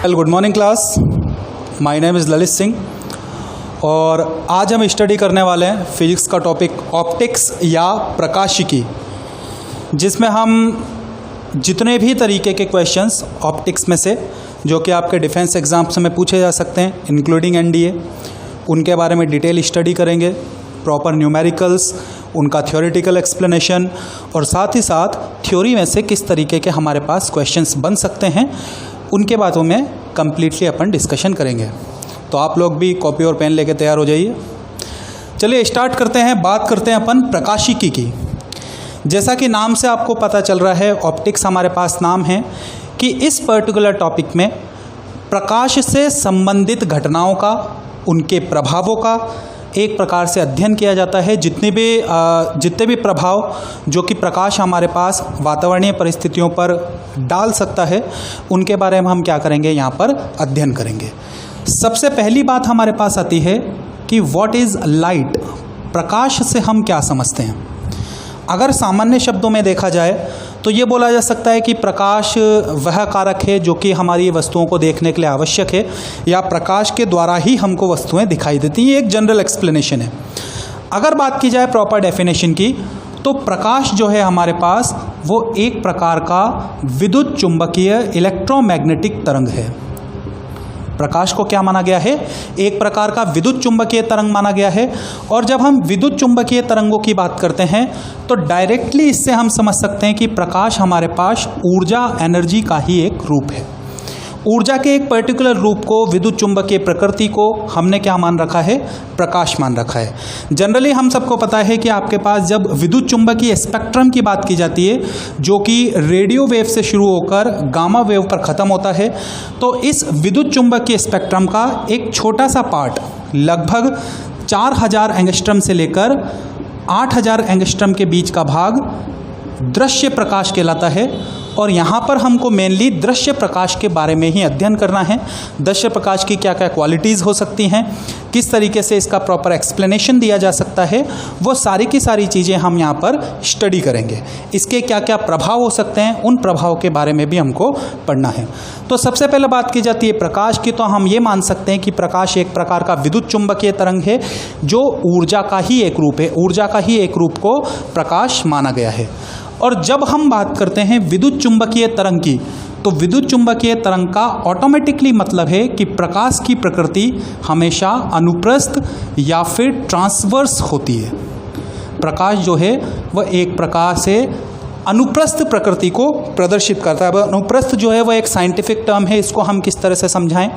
Well, good morning class. My name is Lalit Singh और आज हम स्टडी करने वाले हैं फिजिक्स का टॉपिक ऑप्टिक्स या प्रकाशिकी, जिसमें हम जितने भी तरीके के क्वेश्चंस ऑप्टिक्स में से जो कि आपके डिफेंस एग्जाम्स में पूछे जा सकते हैं इंक्लूडिंग एनडीए, उनके बारे में डिटेल स्टडी करेंगे, प्रॉपर न्यूमेरिकल्स, उनका थ्योरेटिकल एक्सप्लेनेशन और साथ ही साथ थ्योरी में से किस तरीके के हमारे पास क्वेश्चंस बन सकते हैं उनके बातों में कम्प्लीटली अपन डिस्कशन करेंगे। तो आप लोग भी कॉपी और पेन लेके तैयार हो जाइए। चलिए स्टार्ट करते हैं। बात करते हैं अपन प्रकाशिकी की। जैसा कि नाम से आपको पता चल रहा है, ऑप्टिक्स हमारे पास नाम है कि इस पर्टिकुलर टॉपिक में प्रकाश से संबंधित घटनाओं का, उनके प्रभावों का एक प्रकार से अध्ययन किया जाता है। जितने भी प्रभाव जो कि प्रकाश हमारे पास वातावरणीय परिस्थितियों पर डाल सकता है, उनके बारे में हम क्या करेंगे, यहाँ पर अध्ययन करेंगे। सबसे पहली बात हमारे पास आती है कि व्हाट इज़ लाइट। प्रकाश से हम क्या समझते हैं। अगर सामान्य शब्दों में देखा जाए तो ये बोला जा सकता है कि प्रकाश वह कारक है जो कि हमारी वस्तुओं को देखने के लिए आवश्यक है, या प्रकाश के द्वारा ही हमको वस्तुएं दिखाई देती हैं। ये एक जनरल एक्सप्लेनेशन है। अगर बात की जाए प्रॉपर डेफिनेशन की, तो प्रकाश जो है हमारे पास वो एक प्रकार का विद्युत चुंबकीय इलेक्ट्रोमैग्नेटिक तरंग है। प्रकाश को क्या माना गया है, एक प्रकार का विद्युत चुंबकीय तरंग माना गया है। और जब हम विद्युत चुंबकीय तरंगों की बात करते हैं तो डायरेक्टली इससे हम समझ सकते हैं कि प्रकाश हमारे पास ऊर्जा, एनर्जी का ही एक रूप है। ऊर्जा के एक पर्टिकुलर रूप को, विद्युत चुंबकीय प्रकृति को हमने क्या मान रखा है, प्रकाश मान रखा है। जनरली हम सबको पता है कि आपके पास जब विद्युत चुंबकीय स्पेक्ट्रम की बात की जाती है, जो कि रेडियो वेव से शुरू होकर गामा वेव पर ख़त्म होता है, तो इस विद्युत चुंबकीय स्पेक्ट्रम का एक छोटा सा पार्ट लगभग 4000 एंगस्ट्रम से लेकर 8000 एंगस्ट्रम के बीच का भाग दृश्य प्रकाश कहलाता है। और यहाँ पर हमको मेनली दृश्य प्रकाश के बारे में ही अध्ययन करना है। दृश्य प्रकाश की क्या क्या क्वालिटीज़ हो सकती हैं, किस तरीके से इसका प्रॉपर एक्सप्लेनेशन दिया जा सकता है, वो सारी की सारी चीज़ें हम यहाँ पर स्टडी करेंगे। इसके क्या क्या प्रभाव हो सकते हैं, उन प्रभावों के बारे में भी हमको पढ़ना है। तो सबसे पहले बात की जाती है प्रकाश की, तो हम ये मान सकते हैं कि प्रकाश एक प्रकार का विद्युत चुंबकीय तरंग है जो ऊर्जा का ही एक रूप है। ऊर्जा का ही एक रूप को प्रकाश माना गया है। और जब हम बात करते हैं विद्युत चुंबकीय तरंग की, तो विद्युत चुंबकीय तरंग का ऑटोमेटिकली मतलब है कि प्रकाश की प्रकृति हमेशा अनुप्रस्थ या फिर ट्रांसवर्स होती है। प्रकाश जो है वह एक प्रकार से अनुप्रस्थ प्रकृति को प्रदर्शित करता है। वह अनुप्रस्थ जो है वह एक साइंटिफिक टर्म है, इसको हम किस तरह से समझाएं।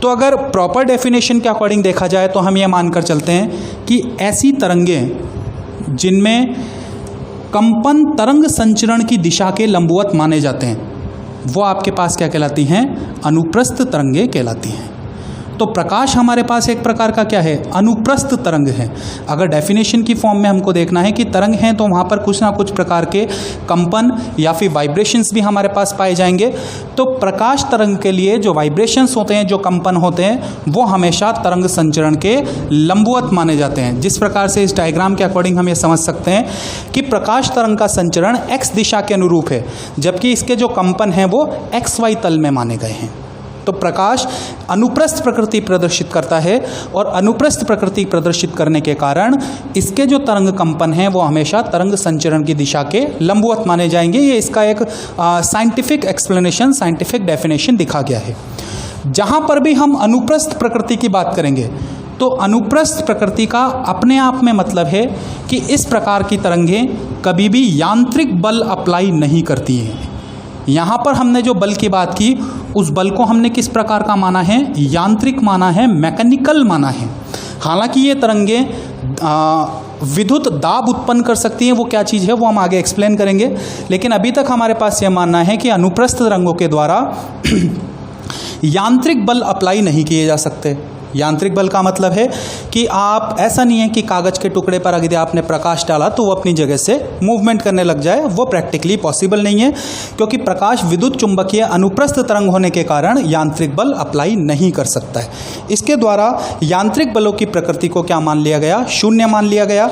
तो अगर प्रॉपर डेफिनेशन के अकॉर्डिंग देखा जाए तो हम ये मानकर चलते हैं कि ऐसी तरंगें जिनमें कंपन तरंग संचरण की दिशा के लंबवत माने जाते हैं, वो आपके पास क्या कहलाती हैं, अनुप्रस्थ तरंगें कहलाती हैं। तो प्रकाश हमारे पास एक प्रकार का क्या है, अनुप्रस्थ तरंग है। अगर डेफिनेशन की फॉर्म में हमको देखना है कि तरंग हैं, तो वहाँ पर कुछ ना कुछ प्रकार के कंपन या फिर वाइब्रेशंस भी हमारे पास पाए जाएंगे। तो प्रकाश तरंग के लिए जो वाइब्रेशंस होते हैं, जो कंपन होते हैं, वो हमेशा तरंग संचरण के लंबवत माने जाते हैं। जिस प्रकार से इस डायग्राम के अकॉर्डिंग हम ये समझ सकते हैं कि प्रकाश तरंग का संचरण एक्स दिशा के अनुरूप है, जबकि इसके जो कंपन हैं वो XY तल में माने गए हैं। तो प्रकाश अनुप्रस्थ प्रकृति प्रदर्शित करता है और अनुप्रस्थ प्रकृति प्रदर्शित करने के कारण इसके जो तरंग कंपन हैं वो हमेशा तरंग संचरण की दिशा के लंबवत माने जाएंगे। ये इसका एक साइंटिफिक एक्सप्लेनेशन, साइंटिफिक डेफिनेशन दिखा गया है। जहाँ पर भी हम अनुप्रस्थ प्रकृति की बात करेंगे तो अनुप्रस्थ प्रकृति का अपने आप में मतलब है कि इस प्रकार की तरंगें कभी भी यांत्रिक बल अप्लाई नहीं करती हैं। यहाँ पर हमने जो बल की बात की, उस बल को हमने किस प्रकार का माना है, यांत्रिक माना है, मैकेनिकल माना है। हालांकि ये तरंगें विद्युत दाब उत्पन्न कर सकती हैं, वो क्या चीज़ है वो हम आगे एक्सप्लेन करेंगे। लेकिन अभी तक हमारे पास ये मानना है कि अनुप्रस्थ तरंगों के द्वारा यांत्रिक बल अप्लाई नहीं किए जा सकते। यांत्रिक बल का मतलब है कि आप, ऐसा नहीं है कि कागज़ के टुकड़े पर अगर आपने प्रकाश डाला तो वो अपनी जगह से मूवमेंट करने लग जाए, वो प्रैक्टिकली पॉसिबल नहीं है, क्योंकि प्रकाश विद्युत चुंबकीय अनुप्रस्थ तरंग होने के कारण यांत्रिक बल अप्लाई नहीं कर सकता है। इसके द्वारा यांत्रिक बलों की प्रकृति को क्या मान लिया गया, शून्य मान लिया गया।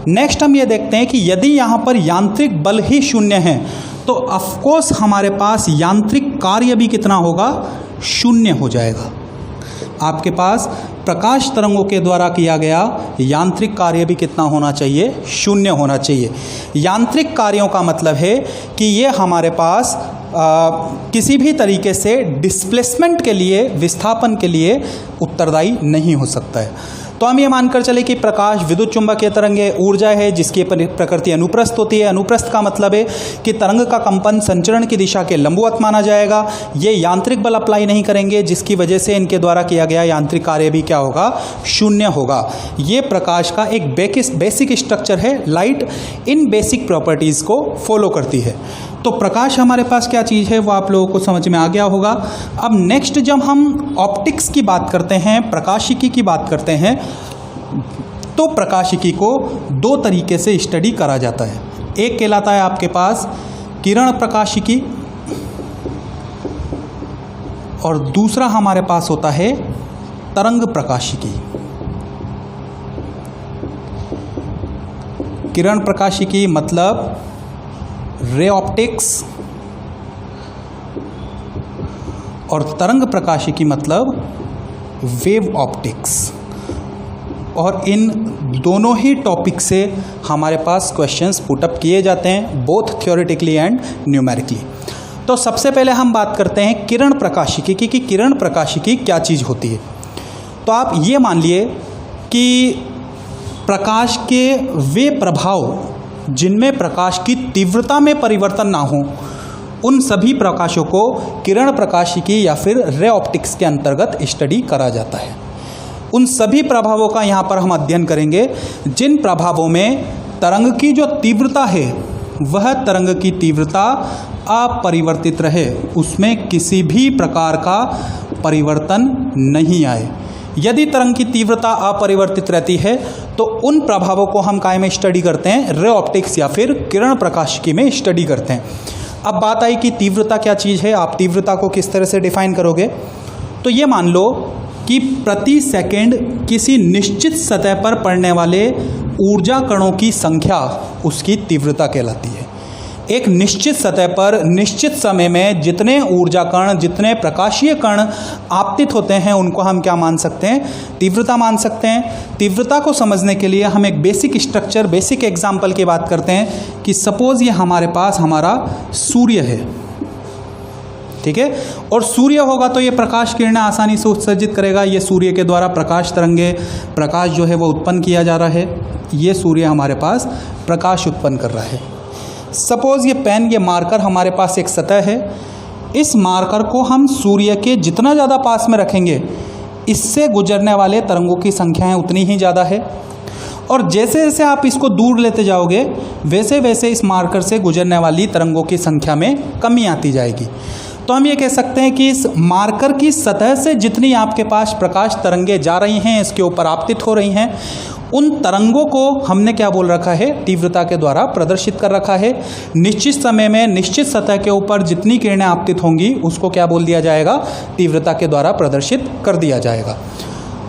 नेक्स्ट हम ये देखते हैं कि यदि यहाँ पर यांत्रिक बल ही शून्य है तो ऑफकोर्स हमारे पास यांत्रिक कार्य भी कितना होगा, शून्य हो जाएगा। आपके पास प्रकाश तरंगों के द्वारा किया गया यांत्रिक कार्य भी कितना होना चाहिए? शून्य होना चाहिए। यांत्रिक कार्यों का मतलब है कि ये हमारे पास किसी भी तरीके से डिस्प्लेसमेंट के लिए, विस्थापन के लिए उत्तरदायी नहीं हो सकता है। तो हम ये मानकर चले कि प्रकाश विद्युत चुंबकीय तरंग है, ऊर्जा है जिसकी प्रकृति अनुप्रस्थ होती है। अनुप्रस्थ का मतलब है कि तरंग का कंपन संचरण की दिशा के लंबवत माना जाएगा। ये यांत्रिक बल अप्लाई नहीं करेंगे, जिसकी वजह से इनके द्वारा किया गया यांत्रिक कार्य भी क्या होगा? शून्य होगा। ये प्रकाश का एक बेसिक स्ट्रक्चर है। लाइट इन बेसिक प्रॉपर्टीज़ को फॉलो करती है। तो प्रकाश हमारे पास क्या चीज़ है वो आप लोगों को समझ में आ गया होगा। अब नेक्स्ट जब हम ऑप्टिक्स की बात करते हैं, प्रकाशिकी की बात करते हैं, तो प्रकाशिकी को दो तरीके से स्टडी करा जाता है। एक कहलाता है आपके पास किरण प्रकाशिकी और दूसरा हमारे पास होता है तरंग प्रकाशिकी। किरण प्रकाशिकी मतलब रे ऑप्टिक्स और तरंग प्रकाशिकी मतलब वेव ऑप्टिक्स। और इन दोनों ही टॉपिक से हमारे पास क्वेश्चंस पुटअप किए जाते हैं, बोथ थ्योरेटिकली एंड न्यूमेरिकली। तो सबसे पहले हम बात करते हैं किरण प्रकाशिकी की, कि किरण प्रकाशिकी क्या चीज़ होती है। तो आप ये मान लिए कि प्रकाश के वे प्रभाव जिनमें प्रकाश की तीव्रता में परिवर्तन ना हो, उन सभी प्रकाशों को किरण प्रकाशिकी या फिर रे ऑप्टिक्स के अंतर्गत स्टडी करा जाता है। उन सभी प्रभावों का यहाँ पर हम अध्ययन करेंगे जिन प्रभावों में तरंग की जो तीव्रता है वह तरंग की तीव्रता अपरिवर्तित रहे, उसमें किसी भी प्रकार का परिवर्तन नहीं आए। यदि तरंग की तीव्रता अपरिवर्तित रहती है तो उन प्रभावों को हम काय में स्टडी करते हैं? रे ऑप्टिक्स या फिर किरण प्रकाशिकी में स्टडी करते हैं। अब बात आई कि तीव्रता क्या चीज़ है, आप तीव्रता को किस तरह से डिफाइन करोगे? तो ये मान लो कि प्रति सेकंड किसी निश्चित सतह पर पड़ने वाले ऊर्जा कणों की संख्या उसकी तीव्रता कहलाती है। एक निश्चित सतह पर निश्चित समय में जितने ऊर्जा कण, जितने प्रकाशीय कण आपतित होते हैं उनको हम क्या मान सकते हैं? तीव्रता मान सकते हैं। तीव्रता को समझने के लिए हम एक बेसिक स्ट्रक्चर, बेसिक एग्जाम्पल की बात करते हैं कि सपोज ये हमारे पास हमारा सूर्य है, ठीक है, और सूर्य होगा तो ये प्रकाश किरणें आसानी से उत्सर्जित करेगा। ये सूर्य के द्वारा प्रकाश तरंगे, प्रकाश जो है वो उत्पन्न किया जा रहा है। ये सूर्य हमारे पास प्रकाश उत्पन्न कर रहा है। सपोज ये पेन, ये मार्कर हमारे पास एक सतह है। इस मार्कर को हम सूर्य के जितना ज़्यादा पास में रखेंगे, इससे गुजरने वाले तरंगों की संख्याएं उतनी ही ज़्यादा है। और जैसे जैसे आप इसको दूर लेते जाओगे वैसे वैसे इस मार्कर से गुजरने वाली तरंगों की संख्या में कमी आती जाएगी। तो हम ये कह सकते हैं कि इस मार्कर की सतह से जितनी आपके पास प्रकाश तरंगे जा रही हैं, इसके ऊपर आपतित हो रही हैं, उन तरंगों को हमने क्या बोल रखा है? तीव्रता के द्वारा प्रदर्शित कर रखा है। निश्चित समय में निश्चित सतह के ऊपर जितनी किरणें आपतित होंगी उसको क्या बोल दिया जाएगा? तीव्रता के द्वारा प्रदर्शित कर दिया जाएगा।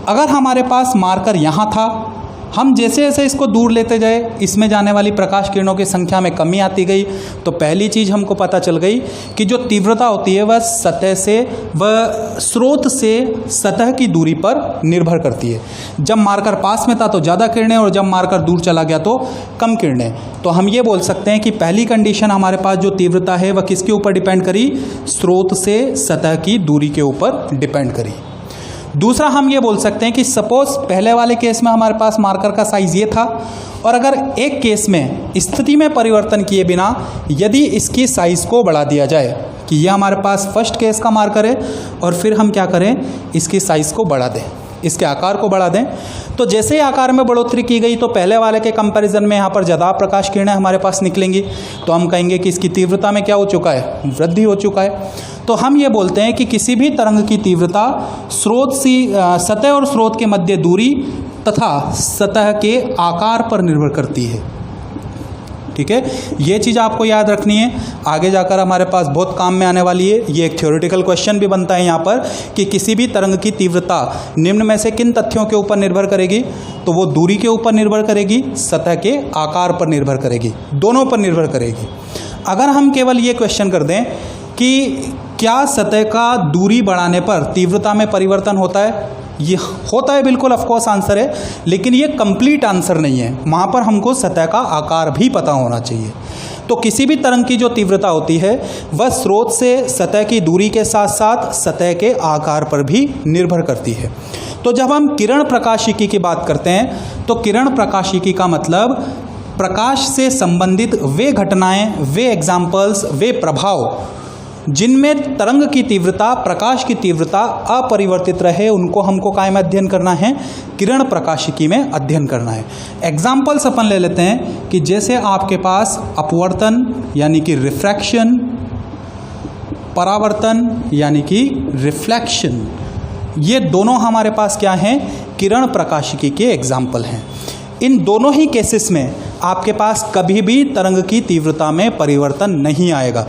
अगर हमारे पास मार्कर यहाँ था, हम जैसे जैसे इसको दूर लेते गए इसमें जाने वाली प्रकाश किरणों की संख्या में कमी आती गई, तो पहली चीज़ हमको पता चल गई कि जो तीव्रता होती है वह सतह से, वह स्रोत से सतह की दूरी पर निर्भर करती है। जब मार्कर पास में था तो ज़्यादा किरणें और जब मार्कर दूर चला गया तो कम किरणें। तो हम ये बोल सकते हैं कि पहली कंडीशन हमारे पास जो तीव्रता है वह किसके ऊपर डिपेंड करी? स्रोत से सतह की दूरी के ऊपर डिपेंड करी। दूसरा हम ये बोल सकते हैं कि सपोज पहले वाले केस में हमारे पास मार्कर का साइज़ ये था, और अगर एक केस में स्थिति में परिवर्तन किए बिना यदि इसकी साइज़ को बढ़ा दिया जाए कि ये हमारे पास फर्स्ट केस का मार्कर है और फिर हम क्या करें? इसकी साइज़ को बढ़ा दें, इसके आकार को बढ़ा दें, तो जैसे ही आकार में बढ़ोतरी की गई तो पहले वाले के कंपैरिजन में यहाँ पर ज़्यादा प्रकाश किरणें हमारे पास निकलेंगी। तो हम कहेंगे कि इसकी तीव्रता में क्या हो चुका है? वृद्धि हो चुका है। तो हम ये बोलते हैं कि किसी भी तरंग की तीव्रता स्रोत से, सतह और स्रोत के मध्य दूरी तथा सतह के आकार पर निर्भर करती है। ठीक है, ये चीज़ आपको याद रखनी है, आगे जाकर हमारे पास बहुत काम में आने वाली है। ये एक थ्योरेटिकल क्वेश्चन भी बनता है यहाँ पर कि किसी भी तरंग की तीव्रता निम्न में से किन तथ्यों के ऊपर निर्भर करेगी? तो वो दूरी के ऊपर निर्भर करेगी, सतह के आकार पर निर्भर करेगी, दोनों पर निर्भर करेगी। अगर हम केवल ये क्वेश्चन कर दें कि क्या सतह का दूरी बढ़ाने पर तीव्रता में परिवर्तन होता है? ये होता है, बिल्कुल ऑफ कोर्स आंसर है, लेकिन ये कंप्लीट आंसर नहीं है। वहाँ पर हमको सतह का आकार भी पता होना चाहिए। तो किसी भी तरंग की जो तीव्रता होती है वह स्रोत से सतह की दूरी के साथ साथ सतह के आकार पर भी निर्भर करती है। तो जब हम किरण प्रकाशिकी की बात करते हैं तो किरण प्रकाशिकी का मतलब प्रकाश से संबंधित वे घटनाएं, वे एग्जाम्पल्स, वे प्रभाव जिनमें तरंग की तीव्रता, प्रकाश की तीव्रता अपरिवर्तित रहे, उनको हमको काय में अध्ययन करना है? किरण प्रकाशिकी में अध्ययन करना है। एग्जाम्पल्स अपन ले लेते हैं कि जैसे आपके पास अपवर्तन यानी कि रिफ्रैक्शन, परावर्तन यानी कि रिफ्लेक्शन, ये दोनों हमारे पास क्या हैं? किरण प्रकाशिकी के एग्जाम्पल हैं। इन दोनों ही केसेस में आपके पास कभी भी तरंग की तीव्रता में परिवर्तन नहीं आएगा।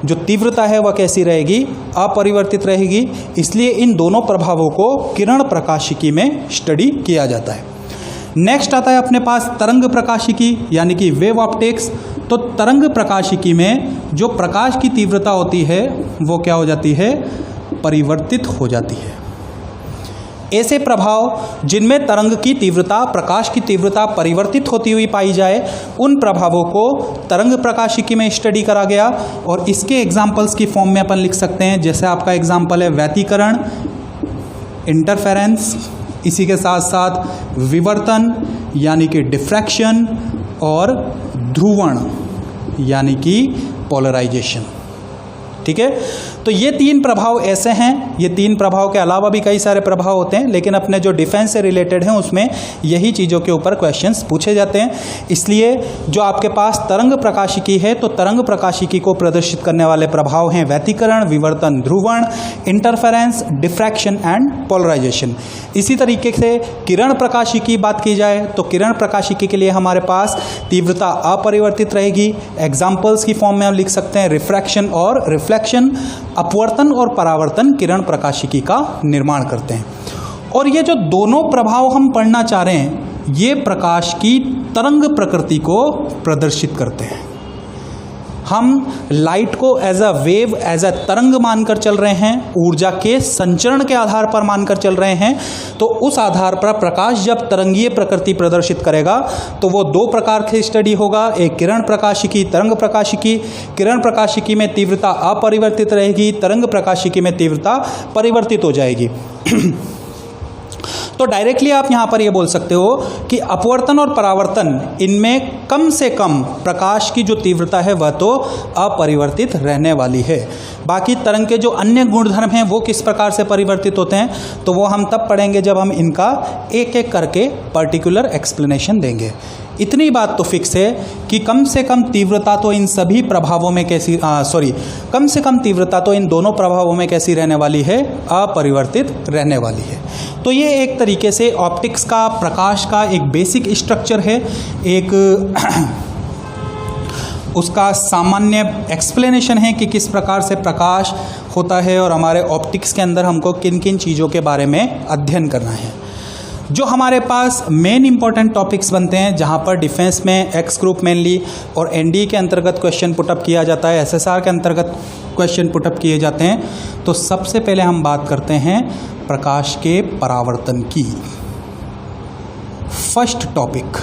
जो तीव्रता है वह कैसी रहेगी? अपरिवर्तित रहेगी। इसलिए इन दोनों प्रभावों को किरण प्रकाशिकी में स्टडी किया जाता है। नेक्स्ट आता है अपने पास तरंग प्रकाशिकी यानी कि वेव ऑप्टिक्स। तो तरंग प्रकाशिकी में जो प्रकाश की तीव्रता होती है वो क्या हो जाती है? परिवर्तित हो जाती है। ऐसे प्रभाव जिनमें तरंग की तीव्रता, प्रकाश की तीव्रता परिवर्तित होती हुई पाई जाए, उन प्रभावों को तरंग प्रकाशिकी में स्टडी करा गया। और इसके एग्जाम्पल्स की फॉर्म में अपन लिख सकते हैं। जैसे आपका एग्जाम्पल है व्यतिकरण, इंटरफेरेंस, इसी के साथ साथ विवर्तन यानी कि डिफ्रैक्शन और ध्रुवण यानी कि पोलराइजेशन। ठीक है, तो ये तीन प्रभाव ऐसे हैं। ये तीन प्रभाव के अलावा भी कई सारे प्रभाव होते हैं, लेकिन अपने जो डिफेंस से रिलेटेड हैं उसमें यही चीज़ों के ऊपर क्वेश्चंस पूछे जाते हैं। इसलिए जो आपके पास तरंग प्रकाशिकी है तो तरंग प्रकाशिकी को प्रदर्शित करने वाले प्रभाव हैं व्यतिकरण, विवर्तन, ध्रुवण, इंटरफेरेंस, डिफ्रैक्शन एंड पोलराइजेशन। इसी तरीके से किरण प्रकाशिकी बात की जाए तो किरण प्रकाशिकी के लिए हमारे पास तीव्रता अपरिवर्तित रहेगी। एग्जाम्पल्स की फॉर्म में हम लिख सकते हैं रिफ्रैक्शन और रिफ्लेक्शन। अपवर्तन और परावर्तन किरण प्रकाशिकी का निर्माण करते हैं। और ये जो दोनों प्रभाव हम पढ़ना चाह रहे हैं ये प्रकाश की तरंग प्रकृति को प्रदर्शित करते हैं। हम लाइट को as a wave, as a तरंग मानकर चल रहे हैं, ऊर्जा के संचरण के आधार पर मानकर चल रहे हैं। तो उस आधार पर प्रकाश जब तरंगीय प्रकृति प्रदर्शित करेगा तो वो दो प्रकार की स्टडी होगा, एक किरण प्रकाशिकी, तरंग प्रकाशिकी। किरण प्रकाशिकी में तीव्रता अपरिवर्तित रहेगी, तरंग प्रकाशिकी में तीव्रता परिवर्तित हो जाएगी। तो डायरेक्टली आप यहाँ पर ये बोल सकते हो कि अपवर्तन और परावर्तन इनमें कम से कम प्रकाश की जो तीव्रता है वह तो अपरिवर्तित रहने वाली है। बाकी तरंग के जो अन्य गुणधर्म हैं वो किस प्रकार से परिवर्तित होते हैं तो वो हम तब पढ़ेंगे जब हम इनका एक एक करके पर्टिकुलर एक्सप्लेनेशन देंगे। इतनी बात तो फिक्स है कि कम से कम तीव्रता तो इन सभी प्रभावों में कैसी कम से कम तीव्रता तो इन दोनों प्रभावों में कैसी रहने वाली है? अपरिवर्तित रहने वाली है। तो ये एक तरीके से ऑप्टिक्स का, प्रकाश का एक बेसिक स्ट्रक्चर है, एक उसका सामान्य एक्सप्लेनेशन है कि किस प्रकार से प्रकाश होता है और हमारे ऑप्टिक्स के अंदर हमको किन किन चीज़ों के बारे में अध्ययन करना है। जो हमारे पास मेन इंपॉर्टेंट टॉपिक्स बनते हैं जहाँ पर डिफेंस में एक्स ग्रुप मेनली और एनडीए के अंतर्गत क्वेश्चन पुटअप किया जाता है, एसएसआर के अंतर्गत क्वेश्चन पुटअप किए जाते हैं, तो सबसे पहले हम बात करते हैं प्रकाश के परावर्तन की। फर्स्ट टॉपिक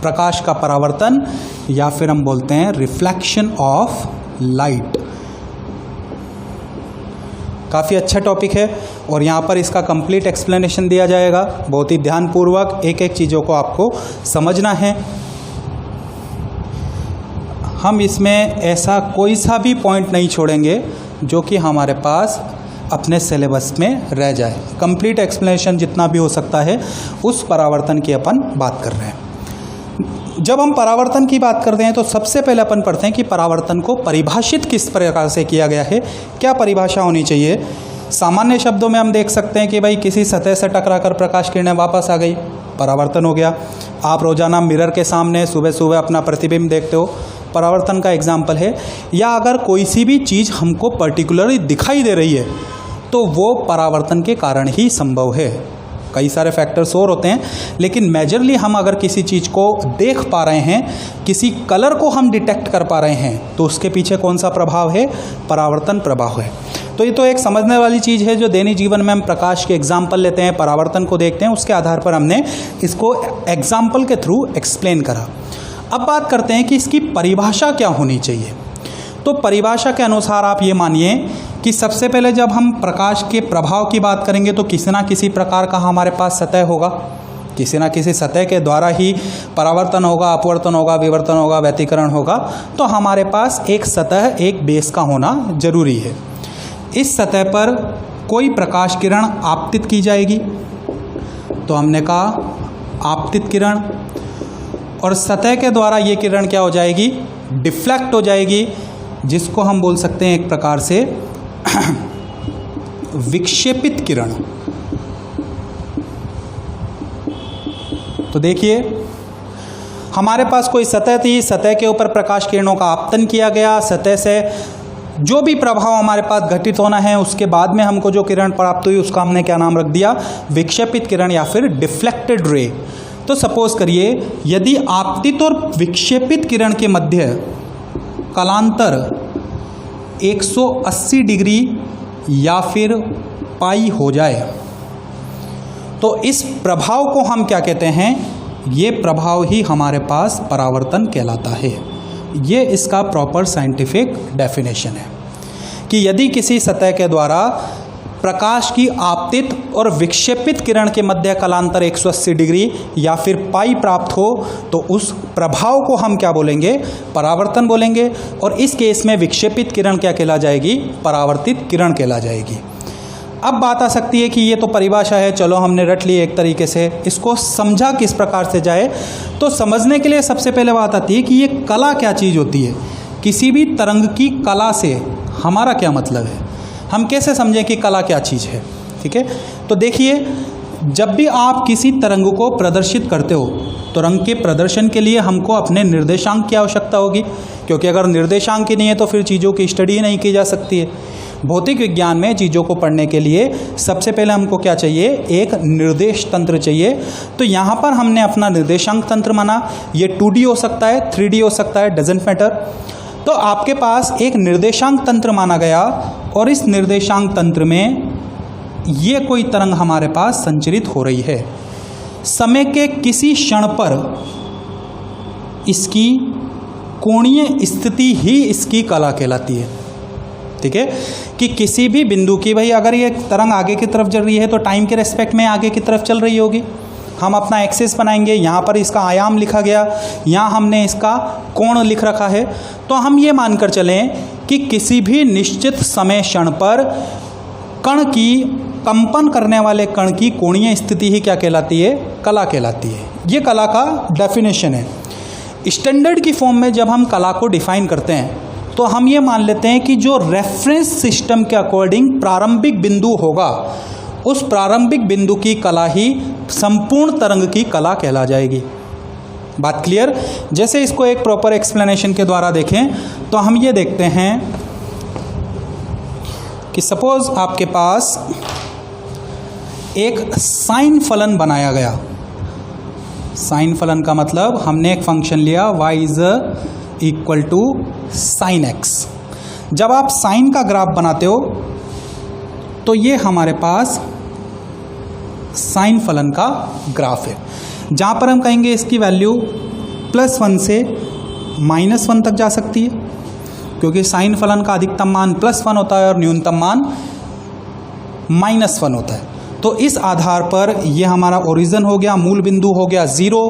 प्रकाश का परावर्तन या फिर हम बोलते हैं रिफ्लेक्शन ऑफ लाइट। काफ़ी अच्छा टॉपिक है और यहाँ पर इसका कंप्लीट एक्सप्लेनेशन दिया जाएगा। बहुत ही ध्यानपूर्वक एक एक चीज़ों को आपको समझना है। हम इसमें ऐसा कोई सा भी पॉइंट नहीं छोड़ेंगे जो कि हमारे पास अपने सिलेबस में रह जाए। कंप्लीट एक्सप्लेनेशन जितना भी हो सकता है उस परावर्तन की अपन बात कर रहे हैं। जब हम परावर्तन की बात करते हैं तो सबसे पहले अपन पढ़ते हैं कि परावर्तन को परिभाषित किस प्रकार से किया गया है, क्या परिभाषा होनी चाहिए। सामान्य शब्दों में हम देख सकते हैं कि भाई किसी सतह से टकराकर प्रकाश किरणें वापस आ गई, परावर्तन हो गया। आप रोजाना मिरर के सामने सुबह सुबह अपना प्रतिबिंब देखते हो, परावर्तन का एग्जाम्पल है। या अगर कोई सी भी चीज़ हमको पर्टिकुलरली दिखाई दे रही है तो वो परावर्तन के कारण ही संभव है। कई सारे फैक्टर्स और होते हैं, लेकिन मेजरली हम अगर किसी चीज़ को देख पा रहे हैं, किसी कलर को हम डिटेक्ट कर पा रहे हैं, तो उसके पीछे कौन सा प्रभाव है? परावर्तन प्रभाव है। तो ये तो एक समझने वाली चीज़ है जो दैनिक जीवन में हम प्रकाश के एग्जाम्पल लेते हैं, परावर्तन को देखते हैं, उसके आधार पर हमने इसको एग्जाम्पल के थ्रू एक्सप्लेन करा। अब बात करते हैं कि इसकी परिभाषा क्या होनी चाहिए। तो परिभाषा के अनुसार आप ये मानिए कि सबसे पहले जब हम प्रकाश के प्रभाव की बात करेंगे तो किसी ना किसी प्रकार का हमारे पास सतह होगा, किसी ना किसी सतह के द्वारा ही परावर्तन होगा, अपवर्तन होगा, विवर्तन होगा, व्यतिकरण होगा। तो हमारे पास एक सतह, एक बेस का होना जरूरी है। इस सतह पर कोई प्रकाश किरण आपतित की जाएगी, तो हमने कहा आपतित किरण, और सतह के द्वारा ये किरण क्या हो जाएगी? डिफ्लेक्ट हो जाएगी, जिसको हम बोल सकते हैं एक प्रकार से विक्षेपित किरण। तो देखिए हमारे पास कोई सतह थी, सतह के ऊपर प्रकाश किरणों का आपतन किया गया, सतह से जो भी प्रभाव हमारे पास घटित होना है उसके बाद में हमको जो किरण प्राप्त हुई उसका हमने क्या नाम रख दिया? विक्षेपित किरण या फिर डिफ्लेक्टेड रे। तो सपोज करिए यदि आपतित और विक्षेपित किरण के मध्य कालांतर 180 डिग्री या फिर पाई हो जाए, तो इस प्रभाव को हम क्या कहते हैं? ये प्रभाव ही हमारे पास परावर्तन कहलाता है। ये इसका प्रॉपर साइंटिफिक डेफिनेशन है कि यदि किसी सतह के द्वारा प्रकाश की आपतित और विक्षेपित किरण के मध्य कालांतर 180 डिग्री या फिर पाई प्राप्त हो, तो उस प्रभाव को हम क्या बोलेंगे? परावर्तन बोलेंगे। और इस केस में विक्षेपित किरण क्या कहला जाएगी? परावर्तित किरण कहला जाएगी। अब बात आ सकती है कि ये तो परिभाषा है, चलो हमने रट ली एक तरीके से, इसको समझा किस प्रकार से जाए? तो समझने के लिए सबसे पहले बात आती है कि ये कला क्या चीज़ होती है। किसी भी तरंग की कला से हमारा क्या मतलब है? हम कैसे समझें कि कला क्या चीज़ है? ठीक है, तो देखिए जब भी आप किसी तरंग को प्रदर्शित करते हो, तरंग के प्रदर्शन के लिए हमको अपने निर्देशांक की आवश्यकता होगी, क्योंकि अगर निर्देशांक ही नहीं है तो फिर चीज़ों की स्टडी नहीं की जा सकती है। भौतिक विज्ञान में चीज़ों को पढ़ने के लिए सबसे पहले हमको क्या चाहिए? एक निर्देश तंत्र चाहिए। तो यहाँ पर हमने अपना निर्देशांक तंत्र माना। ये 2D हो सकता है, 3D हो सकता है, डजेंट मैटर। तो आपके पास एक निर्देशांक तंत्र माना गया और इस निर्देशांक तंत्र में ये कोई तरंग हमारे पास संचरित हो रही है। समय के किसी क्षण पर इसकी कोणीय स्थिति ही इसकी कला कहलाती है। ठीक है, कि किसी भी बिंदु की, भाई अगर ये तरंग आगे की तरफ चल रही है तो टाइम के रेस्पेक्ट में आगे की तरफ चल रही होगी। हम अपना एक्सिस बनाएंगे, यहाँ पर इसका आयाम लिखा गया, यहाँ हमने इसका कोण लिख रखा है। तो हम ये मानकर चलें कि किसी भी निश्चित समय क्षण पर कण की, कंपन करने वाले कण की कोणीय स्थिति ही क्या कहलाती है? कला कहलाती है। ये कला का डेफिनेशन है। स्टैंडर्ड की फॉर्म में जब हम कला को डिफाइन करते हैं तो हम ये मान लेते हैं कि जो रेफरेंस सिस्टम के अकॉर्डिंग प्रारंभिक बिंदु होगा, उस प्रारंभिक बिंदु की कला ही संपूर्ण तरंग की कला कहला जाएगी। बात क्लियर? जैसे इसको एक प्रॉपर एक्सप्लेनेशन के द्वारा देखें तो हम ये देखते हैं कि सपोज आपके पास एक साइन फलन बनाया गया। साइन फलन का मतलब हमने एक फंक्शन लिया y is equal to sine x। जब आप साइन का ग्राफ बनाते हो तो ये हमारे पास साइन फलन का ग्राफ है, जहाँ पर हम कहेंगे इसकी वैल्यू +1 से -1 तक जा सकती है, क्योंकि साइन फलन का अधिकतम मान +1 होता है और न्यूनतम मान -1 होता है। तो इस आधार पर ये हमारा ओरिजिन हो गया, मूल बिंदु हो गया 0,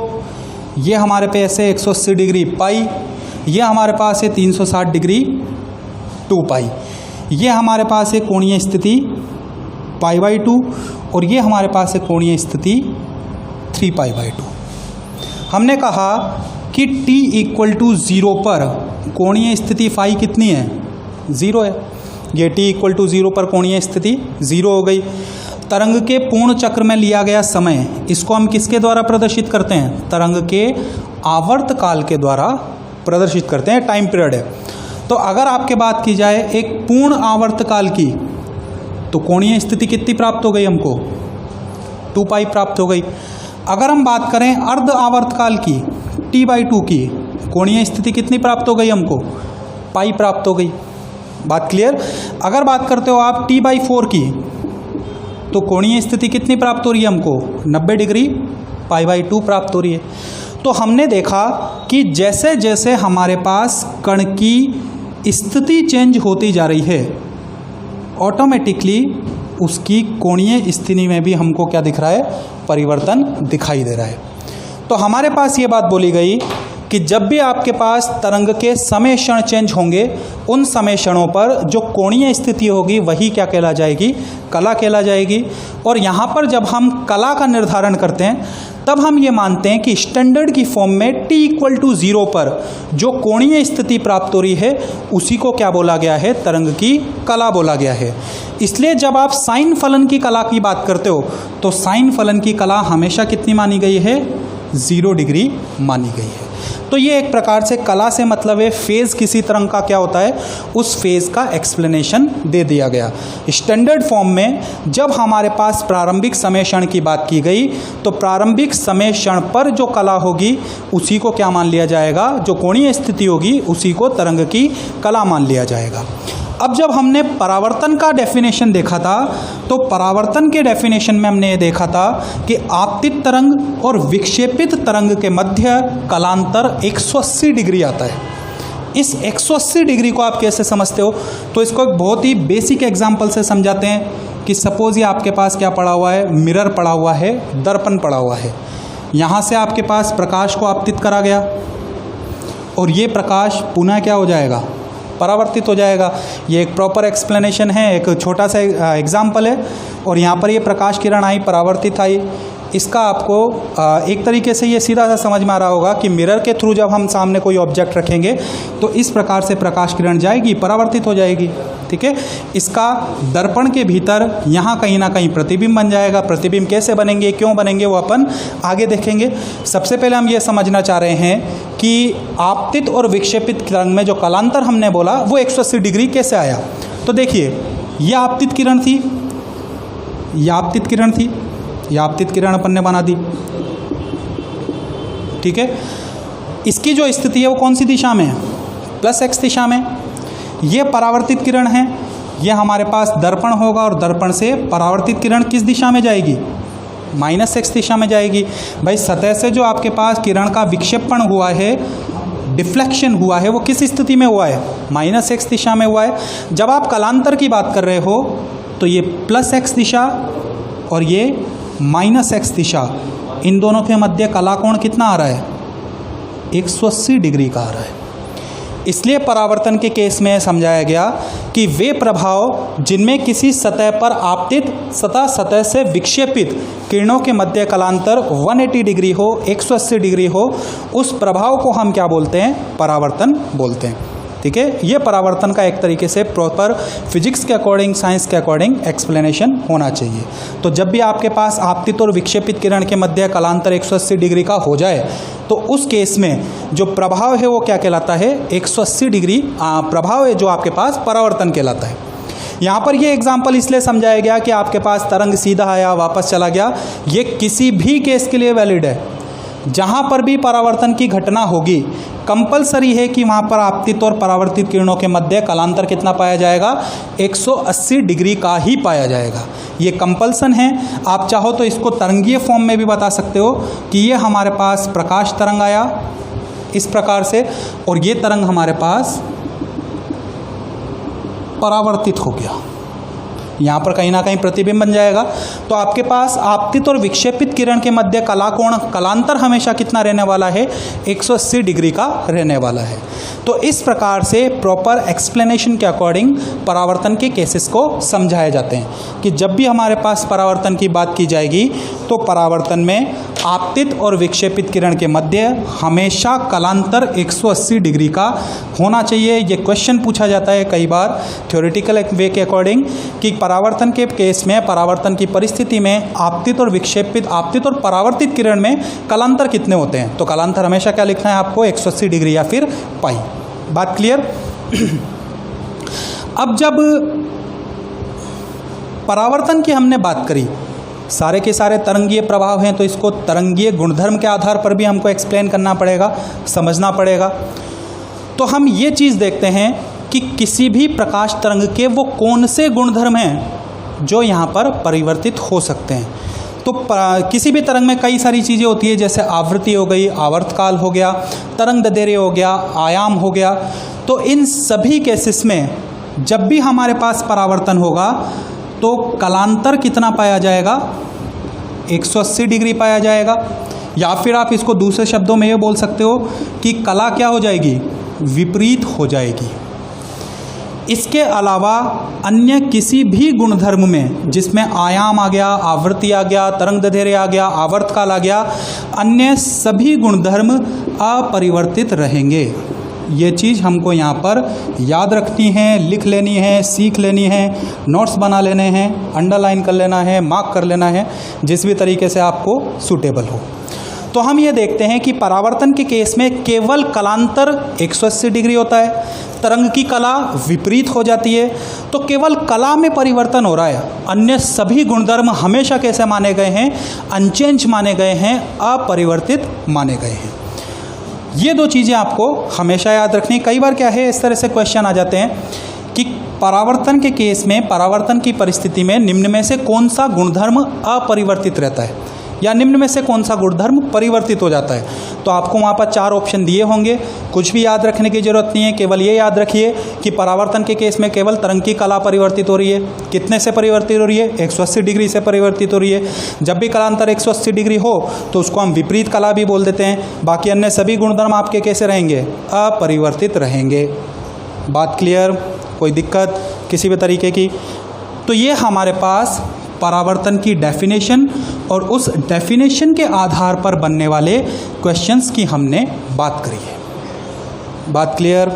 ये हमारे पे ऐसे 180 डिग्री पाई, ये हमारे पास है 360 डिग्री 2 पाई, ये हमारे पास है कोणीय स्थिति π/2 और ये हमारे पास है कोणीय स्थिति 3π/2। हमने कहा कि t इक्वल टू 0 पर कोणीय स्थिति फाई कितनी है? 0 है। ये t इक्वल टू 0 पर कोणीय स्थिति 0 हो गई। तरंग के पूर्ण चक्र में लिया गया समय, इसको हम किसके द्वारा प्रदर्शित करते हैं? तरंग के आवर्त काल के द्वारा प्रदर्शित करते हैं, टाइम पीरियड है। तो अगर आपके बात की जाए एक पूर्ण आवर्त काल की, तो कोणीय स्थिति कितनी प्राप्त हो गई हमको? 2 पाई प्राप्त हो गई। अगर हम बात करें अर्ध आवर्तकाल की T/2 की, कोणीय स्थिति कितनी प्राप्त हो गई हमको? पाई प्राप्त हो गई। बात क्लियर? अगर बात करते हो आप T/4 की, तो कोणीय स्थिति कितनी प्राप्त हो रही है हमको? 90 डिग्री π/2 प्राप्त हो रही है। तो हमने देखा कि जैसे जैसे हमारे पास कण की स्थिति चेंज होती जा रही है, ऑटोमेटिकली उसकी कोणीय स्थिति में भी हमको क्या दिख रहा है? परिवर्तन दिखाई दे रहा है। तो हमारे पास ये बात बोली गई कि जब भी आपके पास तरंग के समय क्षण चेंज होंगे, उन समय क्षणों पर जो कोणीय स्थिति होगी वही क्या कहला जाएगी? कला कहला जाएगी। और यहाँ पर जब हम कला का निर्धारण करते हैं, तब हम ये मानते हैं कि स्टैंडर्ड की फॉर्म में t=0 पर जो कोणीय स्थिति प्राप्त हो रही है उसी को क्या बोला गया है? तरंग की कला बोला गया है। इसलिए जब आप साइन फलन की कला की बात करते हो, तो साइन फलन की कला हमेशा कितनी मानी गई है? 0 डिग्री मानी गई है। तो ये एक प्रकार से कला से मतलब है फेज़ किसी तरंग का क्या होता है, उस फेज़ का एक्सप्लेनेशन दे दिया गया। स्टैंडर्ड फॉर्म में जब हमारे पास प्रारंभिक समय क्षण की बात की गई, तो प्रारंभिक समय क्षण पर जो कला होगी उसी को क्या मान लिया जाएगा? जो कोणीय स्थिति होगी उसी को तरंग की कला मान लिया जाएगा। अब जब हमने परावर्तन का डेफिनेशन देखा था, तो परावर्तन के डेफिनेशन में हमने ये देखा था कि आपतित तरंग और विक्षेपित तरंग के मध्य कलांतर 180 डिग्री आता है। इस 180 डिग्री को आप कैसे समझते हो? तो इसको एक बहुत ही बेसिक एग्जांपल से समझाते हैं कि सपोज ये आपके पास क्या पड़ा हुआ है? मिरर पड़ा हुआ है, दर्पण पड़ा हुआ है। यहाँ से आपके पास प्रकाश को आपतित करा गया और ये प्रकाश पुनः क्या हो जाएगा? परावर्तित हो जाएगा। ये एक प्रॉपर एक्सप्लेनेशन है, एक छोटा सा एग्जाम्पल है। और यहाँ पर ये प्रकाश किरण आई, परावर्तित आई। इसका आपको एक तरीके से ये सीधा सा समझ में आ रहा होगा कि मिरर के थ्रू जब हम सामने कोई ऑब्जेक्ट रखेंगे तो इस प्रकार से प्रकाश किरण जाएगी, परावर्तित हो जाएगी। ठीक है। इसका दर्पण के भीतर यहाँ कहीं ना कहीं प्रतिबिंब बन जाएगा। प्रतिबिंब कैसे बनेंगे, क्यों बनेंगे, वो अपन आगे देखेंगे। सबसे पहले हम ये समझना चाह रहे हैं कि आपतित और विक्षेपित तरंग में जो कलांतर हमने बोला वो 180 डिग्री कैसे आया। तो देखिए, ये आपतित किरण थी, ये आपतित किरण थी, ये आपतित किरण अपन ने बना दी। ठीक है। इसकी जो स्थिति है वो कौन सी दिशा में है? +x दिशा में। ये परावर्तित किरण है, ये हमारे पास दर्पण होगा और दर्पण से परावर्तित किरण किस दिशा में जाएगी? -x दिशा में जाएगी। भाई सतह से जो आपके पास किरण का विक्षेपण हुआ है, डिफ्लेक्शन हुआ है, वो किस स्थिति में हुआ है? -x दिशा में हुआ है। जब आप कलांतर की बात कर रहे हो तो ये +x दिशा और ये -x दिशा, इन दोनों के मध्य कला कोण कितना आ रहा है? 180 डिग्री का आ रहा है। इसलिए परावर्तन के केस में समझाया गया कि वे प्रभाव जिनमें किसी सतह पर आपतित तथा सतह से विक्षेपित किरणों के मध्य कलांतर 180 डिग्री हो, 180 डिग्री हो, उस प्रभाव को हम क्या बोलते हैं? परावर्तन बोलते हैं। ठीक है। ये परावर्तन का एक तरीके से प्रॉपर फिजिक्स के अकॉर्डिंग, साइंस के अकॉर्डिंग एक्सप्लेनेशन होना चाहिए। तो जब भी आपके पास आपतित और विक्षेपित किरण के मध्य कलांतर 180 डिग्री का हो जाए, तो उस केस में जो प्रभाव है वो क्या कहलाता है? 180 डिग्री प्रभाव है जो आपके पास परावर्तन कहलाता है। यहाँ पर ये एग्जाम्पल इसलिए समझाया गया कि आपके पास तरंग सीधा आया, वापस चला गया। ये किसी भी केस के लिए वैलिड है। जहाँ पर भी परावर्तन की घटना होगी, कंपलसरी है कि वहाँ पर आपतित और परावर्तित किरणों के मध्य कलांतर कितना पाया जाएगा? 180 डिग्री का ही पाया जाएगा। ये कंपल्सन है। आप चाहो तो इसको तरंगीय फॉर्म में भी बता सकते हो कि ये हमारे पास प्रकाश तरंग आया इस प्रकार से, और ये तरंग हमारे पास परावर्तित हो गया, यहाँ पर कहीं ना कहीं प्रतिबिंब बन जाएगा। तो आपके पास आपतित और विक्षेपित किरण के मध्य कलाकोण, कलांतर हमेशा कितना रहने वाला है? 180 डिग्री का रहने वाला है। तो इस प्रकार से प्रॉपर एक्सप्लेनेशन के अकॉर्डिंग परावर्तन के केसेस को समझाए जाते हैं कि जब भी हमारे पास परावर्तन की बात की जाएगी तो परावर्तन में आपतित और विक्षेपित किरण के मध्य हमेशा कलांतर 180 डिग्री का होना चाहिए। ये क्वेश्चन पूछा जाता है कई बार थ्योरेटिकल वे के अकॉर्डिंग कि परावर्तन के केस में, परावर्तन की परिस्थिति में आपतित और विक्षेपित, आपतित और परावर्तित किरण में कलांतर कितने होते हैं? तो कलांतर हमेशा क्या लिखना है आपको? 180 डिग्री या फिर पाई। बात क्लियर? अब जब परावर्तन की हमने बात करी सारे के सारे तरंगीय प्रभाव हैं, तो इसको तरंगीय गुणधर्म के आधार पर भी हमको एक्सप्लेन करना पड़ेगा, समझना पड़ेगा। तो हम ये चीज़ देखते हैं कि किसी भी प्रकाश तरंग के वो कौन से गुणधर्म हैं जो यहाँ पर परिवर्तित हो सकते हैं। तो किसी भी तरंग में कई सारी चीज़ें होती है, जैसे आवृत्ति हो गई, आवर्तकाल हो गया, तरंग दैर्ध्य हो गया, आयाम हो गया। तो इन सभी केसेस में जब भी हमारे पास परावर्तन होगा तो कलांतर कितना पाया जाएगा, 180 डिग्री पाया जाएगा। या फिर आप इसको दूसरे शब्दों में ये बोल सकते हो कि कला क्या हो जाएगी, विपरीत हो जाएगी। इसके अलावा अन्य किसी भी गुणधर्म में जिसमें आयाम आ गया, आवृत्ति आ गया, तरंग दैर्ध्य आ गया, आवर्तकाल आ गया, अन्य सभी गुणधर्म अपरिवर्तित रहेंगे। ये चीज़ हमको यहाँ पर याद रखनी है, लिख लेनी है, सीख लेनी है, नोट्स बना लेने हैं, अंडरलाइन कर लेना है, मार्क कर लेना है, जिस भी तरीके से आपको सूटेबल हो। तो हम ये देखते हैं कि परावर्तन के केस में केवल कलांतर 180 डिग्री होता है, तरंग की कला विपरीत हो जाती है। तो केवल कला में परिवर्तन हो रहा है, अन्य सभी गुणधर्म हमेशा कैसे माने गए हैं, अनचेंज माने गए हैं, अपरिवर्तित माने गए हैं। ये दो चीज़ें आपको हमेशा याद रखनी। कई बार क्या है, इस तरह से क्वेश्चन आ जाते हैं कि परावर्तन के केस में, परावर्तन की परिस्थिति में निम्न में से कौन सा गुणधर्म अपरिवर्तित रहता है या निम्न में से कौन सा गुणधर्म परिवर्तित हो जाता है। तो आपको वहाँ पर 4 ऑप्शन दिए होंगे, कुछ भी याद रखने की जरूरत नहीं है। केवल ये याद रखिए कि परावर्तन के केस में केवल तरंग की कला परिवर्तित हो रही है। कितने से परिवर्तित हो रही है, 180 डिग्री से परिवर्तित हो रही है। जब भी कलांतर 180 डिग्री हो तो उसको हम विपरीत कला भी बोल देते हैं। बाकी अन्य सभी गुणधर्म आपके कैसे रहेंगे, अपरिवर्तित रहेंगे। बात क्लियर, कोई दिक्कत किसी भी तरीके की? तो ये हमारे पास परावर्तन की डेफिनेशन और उस डेफिनेशन के आधार पर बनने वाले क्वेश्चंस की हमने बात करी है। बात क्लियर?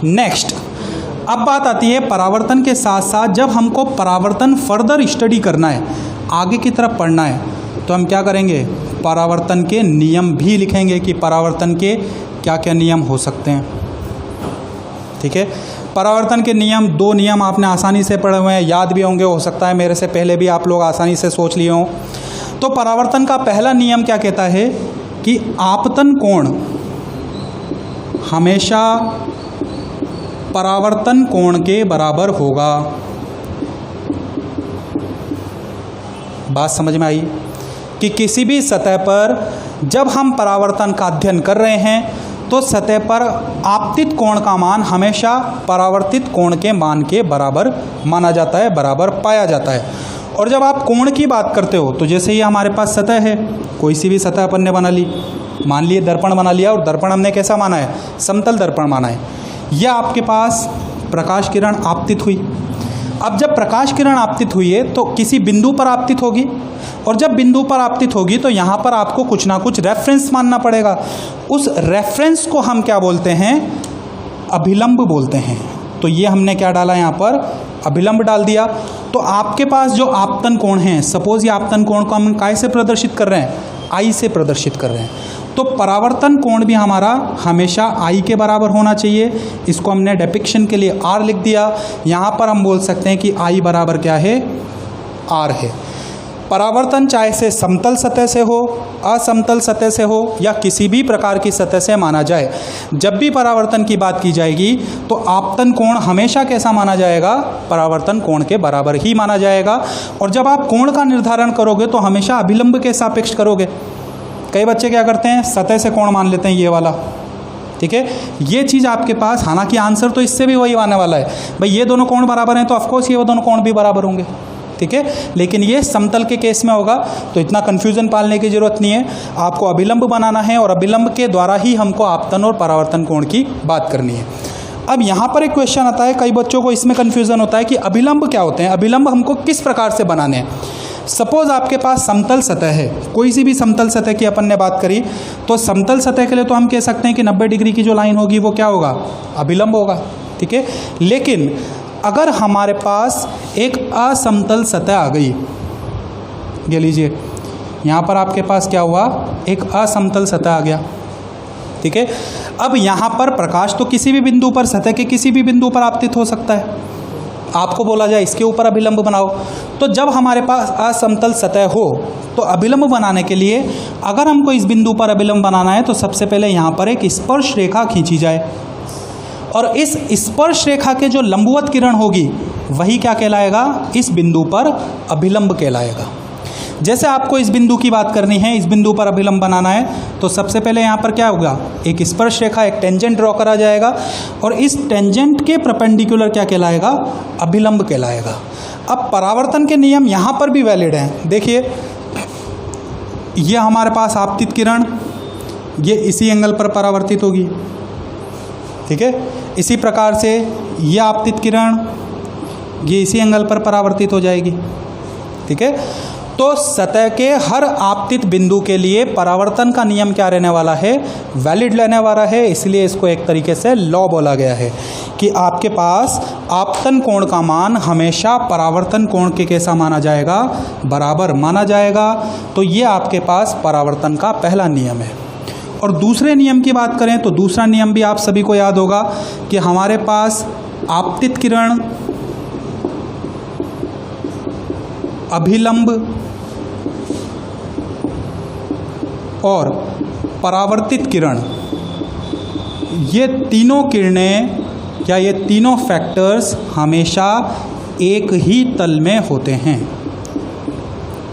नेक्स्ट, अब बात आती है परावर्तन के साथ साथ जब हमको परावर्तन फर्दर स्टडी करना है, आगे की तरफ पढ़ना है, तो हम क्या करेंगे, परावर्तन के नियम भी लिखेंगे कि परावर्तन के क्या क्या नियम हो सकते हैं। ठीक है, परावर्तन के नियम, 2 नियम आपने आसानी से पढ़े हुए हैं, याद भी होंगे, हो सकता है मेरे से पहले भी आप लोग आसानी से सोच लिए हों। तो परावर्तन का पहला नियम क्या कहता है कि आपतन कोण हमेशा परावर्तन कोण के बराबर होगा। बात समझ में आई कि किसी भी सतह पर जब हम परावर्तन का अध्ययन कर रहे हैं तो सतह पर आपतित कोण का मान हमेशा परावर्तित कोण के मान के बराबर माना जाता है, बराबर पाया जाता है। और जब आप कोण की बात करते हो तो जैसे ये हमारे पास सतह है, कोई सी भी सतह अपन ने बना ली, मान लिए दर्पण बना लिया, और दर्पण हमने कैसा माना है, समतल दर्पण माना है। यह आपके पास प्रकाश किरण आपतित हुई। अब जब प्रकाश किरण आपतित हुई है तो किसी बिंदु पर आपतित होगी, और जब बिंदु पर आपतित होगी तो यहाँ पर आपको कुछ ना कुछ रेफरेंस मानना पड़ेगा। उस रेफरेंस को हम क्या बोलते हैं, अभिलंब बोलते हैं। तो ये हमने क्या डाला यहाँ पर, अभिलंब डाल दिया। तो आपके पास जो आपतन कोण है, सपोज ये आपतन कोण को हम काय से प्रदर्शित कर रहे हैं, आई से प्रदर्शित कर रहे हैं। तो परावर्तन कोण भी हमारा हमेशा आई के बराबर होना चाहिए। इसको हमने डिपिक्शन के लिए आर लिख दिया। यहाँ पर हम बोल सकते हैं कि आई बराबर क्या है, आर है। परावर्तन चाहे से समतल सतह से हो, असमतल सतह से हो, या किसी भी प्रकार की सतह से माना जाए, जब भी परावर्तन की बात की जाएगी तो आपतन कोण हमेशा कैसा माना जाएगा, परावर्तन कोण के बराबर ही माना जाएगा। और जब आप कोण का निर्धारण करोगे तो हमेशा अभिलंब के सापेक्ष करोगे। कई बच्चे क्या करते हैं, सतह से कोण मान लेते हैं ये वाला। ठीक है, ये चीज़ आपके पास, हालांकि आंसर तो इससे भी वही आने वाला है, भाई ये दोनों कोण बराबर हैं तो ऑफकोर्स ये दोनों कोण भी बराबर होंगे। ठीक है, लेकिन ये समतल के केस में होगा, तो इतना कन्फ्यूजन पालने की जरूरत नहीं है। आपको अभिलंब बनाना है और अभिलंब के द्वारा ही हमको आपतन और परावर्तन कोण की बात करनी है। अब यहाँ पर एक क्वेश्चन आता है, कई बच्चों को इसमें कन्फ्यूजन होता है कि अभिलंब क्या होते हैं, अभिलंब हमको किस प्रकार से बनाने हैं। सपोज आपके पास समतल सतह है, कोई सी भी समतल सतह की अपन ने बात करी, तो समतल सतह के लिए तो हम कह सकते हैं कि 90 डिग्री की जो लाइन होगी वो क्या होगा, अभिलंब होगा। ठीक है, लेकिन अगर हमारे पास एक असमतल सतह आ गई, ये लीजिए यहाँ पर आपके पास क्या हुआ, एक असमतल सतह आ गया। ठीक है, अब यहाँ पर प्रकाश तो किसी भी बिंदु पर, सतह के किसी भी बिंदु पर आपतित हो सकता है। आपको बोला जाए इसके ऊपर अभिलंब बनाओ, तो जब हमारे पास असमतल सतह हो तो अभिलंब बनाने के लिए अगर हमको इस बिंदु पर अभिलंब बनाना है तो सबसे पहले यहाँ पर एक स्पर्श रेखा खींची जाए, और इस स्पर्श रेखा के जो लंबवत किरण होगी वही क्या कहलाएगा, इस बिंदु पर अभिलंब कहलाएगा। जैसे आपको इस बिंदु की बात करनी है, इस बिंदु पर अभिलंब बनाना है, तो सबसे पहले यहाँ पर क्या होगा, एक स्पर्श रेखा, एक टेंजेंट ड्रॉ करा जाएगा, और इस टेंजेंट के परपेंडिकुलर क्या कहलाएगा, अभिलंब कहलाएगा। अब परावर्तन के नियम यहाँ पर भी वैलिड हैं। देखिए, ये हमारे पास आपतित किरण, ये इसी एंगल पर परावर्तित होगी, ठीक है। इसी प्रकार से ये आपतित किरण, ये इसी एंगल पर परावर्तित हो जाएगी, ठीक है। तो सतह के हर आपतित बिंदु के लिए परावर्तन का नियम क्या रहने वाला है, वैलिड रहने वाला है। इसलिए इसको एक तरीके से लॉ बोला गया है कि आपके पास आपतन कोण का मान हमेशा परावर्तन कोण के कैसा माना जाएगा, बराबर माना जाएगा। तो ये आपके पास परावर्तन का पहला नियम है। और दूसरे नियम की बात करें तो दूसरा नियम भी आप सभी को याद होगा कि हमारे पास आपतित किरण, अभिलंब और परावर्तित किरण, ये तीनों किरणें या ये तीनों फैक्टर्स हमेशा एक ही तल में होते हैं।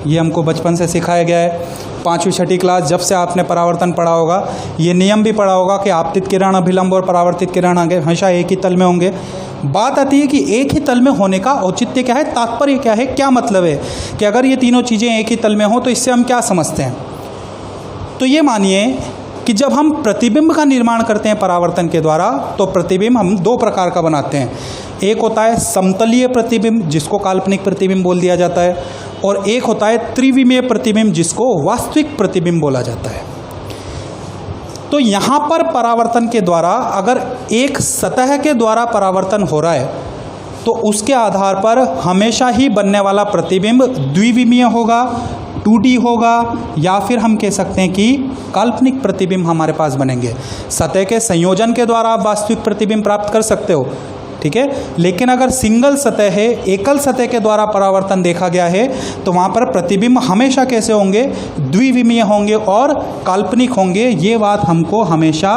ये हमको बचपन से सिखाया गया है। 5वीं 6ठी क्लास जब से आपने परावर्तन पढ़ा होगा, ये नियम भी पढ़ा होगा कि आपतित किरण, अभिलंब और परावर्तित किरण हमेशा एक ही तल में होंगे। बात आती है कि एक ही तल में होने का औचित्य क्या है, तात्पर्य क्या है, क्या मतलब है कि अगर ये तीनों चीज़ें एक ही तल में हो तो इससे हम क्या समझते हैं। तो ये मानिए कि जब हम प्रतिबिंब का निर्माण करते हैं परावर्तन के द्वारा, तो प्रतिबिंब हम 2 प्रकार का बनाते हैं। एक होता है समतलीय प्रतिबिंब, जिसको काल्पनिक प्रतिबिंब बोल दिया जाता है, और एक होता है त्रिविमीय प्रतिबिंब, जिसको वास्तविक प्रतिबिंब बोला जाता है। तो यहाँ पर परावर्तन के द्वारा अगर एक सतह के द्वारा परावर्तन हो रहा है तो उसके आधार पर हमेशा ही बनने वाला प्रतिबिंब द्विविमीय होगा, 2D होगा, या फिर हम कह सकते हैं कि काल्पनिक प्रतिबिंब हमारे पास बनेंगे। सतह के संयोजन के द्वारा आप वास्तविक प्रतिबिंब प्राप्त कर सकते हो, ठीक है। लेकिन अगर सिंगल सतह है, एकल सतह के द्वारा परावर्तन देखा गया है, तो वहाँ पर प्रतिबिंब हमेशा कैसे होंगे, द्विविमीय होंगे और काल्पनिक होंगे। ये बात हमको हमेशा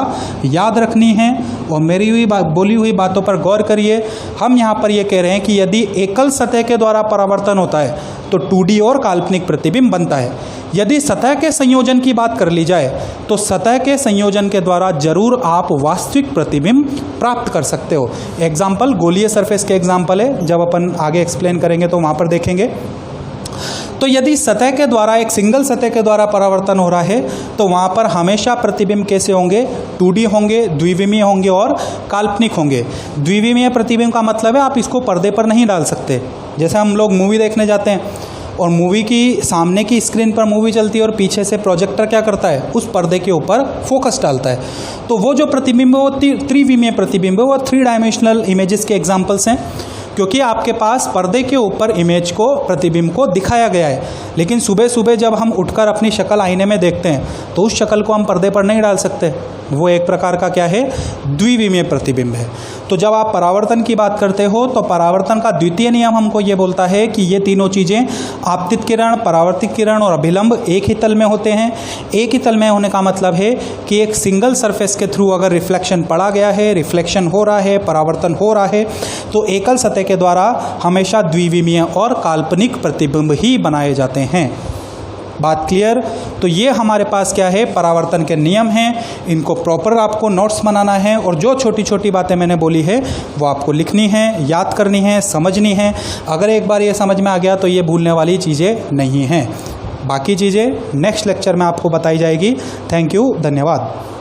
याद रखनी है। और मेरी बोली हुई बातों पर गौर करिए। हम यहाँ पर ये कह रहे हैं कि यदि एकल सतह के द्वारा परावर्तन होता है तो 2D और काल्पनिक प्रतिबिंब बनता है। यदि सतह के संयोजन की बात कर ली जाए तो सतह के संयोजन के द्वारा जरूर आप वास्तविक प्रतिबिंब प्राप्त कर सकते हो। एग्जाम्पल गोलीय सरफेस के एग्जाम्पल है, जब अपन आगे एक्सप्लेन करेंगे तो वहाँ पर देखेंगे। तो यदि सतह के द्वारा, एक सिंगल सतह के द्वारा परावर्तन हो रहा है तो वहाँ पर हमेशा प्रतिबिंब कैसे होंगे, 2D होंगे, द्विविमीय होंगे और काल्पनिक होंगे। द्विविमीय प्रतिबिंब का मतलब है आप इसको पर्दे पर नहीं डाल सकते। जैसे हम लोग मूवी देखने जाते हैं और मूवी की सामने की स्क्रीन पर मूवी चलती है और पीछे से प्रोजेक्टर क्या करता है, उस पर्दे के ऊपर फोकस डालता है। तो वो जो प्रतिबिंब है वो त्रिविमीय प्रतिबिंब है, वो 3 डायमेंशनल इमेजेस के एग्जाम्पल्स हैं, क्योंकि आपके पास पर्दे के ऊपर इमेज को, प्रतिबिंब को दिखाया गया है। लेकिन सुबह सुबह जब हम उठकर अपनी शक्ल आईने में देखते हैं तो उस शक्ल को हम पर्दे पर नहीं डाल सकते। वो एक प्रकार का क्या है, द्विविमीय प्रतिबिंब है। तो जब आप परावर्तन की बात करते हो तो परावर्तन का द्वितीय नियम हमको ये बोलता है कि ये तीनों चीज़ें, आपतित किरण, परावर्तित किरण और अभिलंब, एक ही तल में होते हैं। एक ही तल में होने का मतलब है कि एक सिंगल सरफेस के थ्रू अगर रिफ्लेक्शन पड़ा गया है, रिफ्लेक्शन हो रहा है, परावर्तन हो रहा है, तो एकल सतह के द्वारा हमेशा द्विविमीय और काल्पनिक प्रतिबिंब ही बनाए जाते हैं। बात क्लियर। तो ये हमारे पास क्या है, परावर्तन के नियम हैं। इनको प्रॉपर आपको नोट्स बनाना है और जो छोटी छोटी बातें मैंने बोली है वो आपको लिखनी है, याद करनी है, समझनी है। अगर एक बार ये समझ में आ गया तो ये भूलने वाली चीज़ें नहीं हैं। बाकी चीज़ें नेक्स्ट लेक्चर में आपको बताई जाएगी। थैंक यू, धन्यवाद।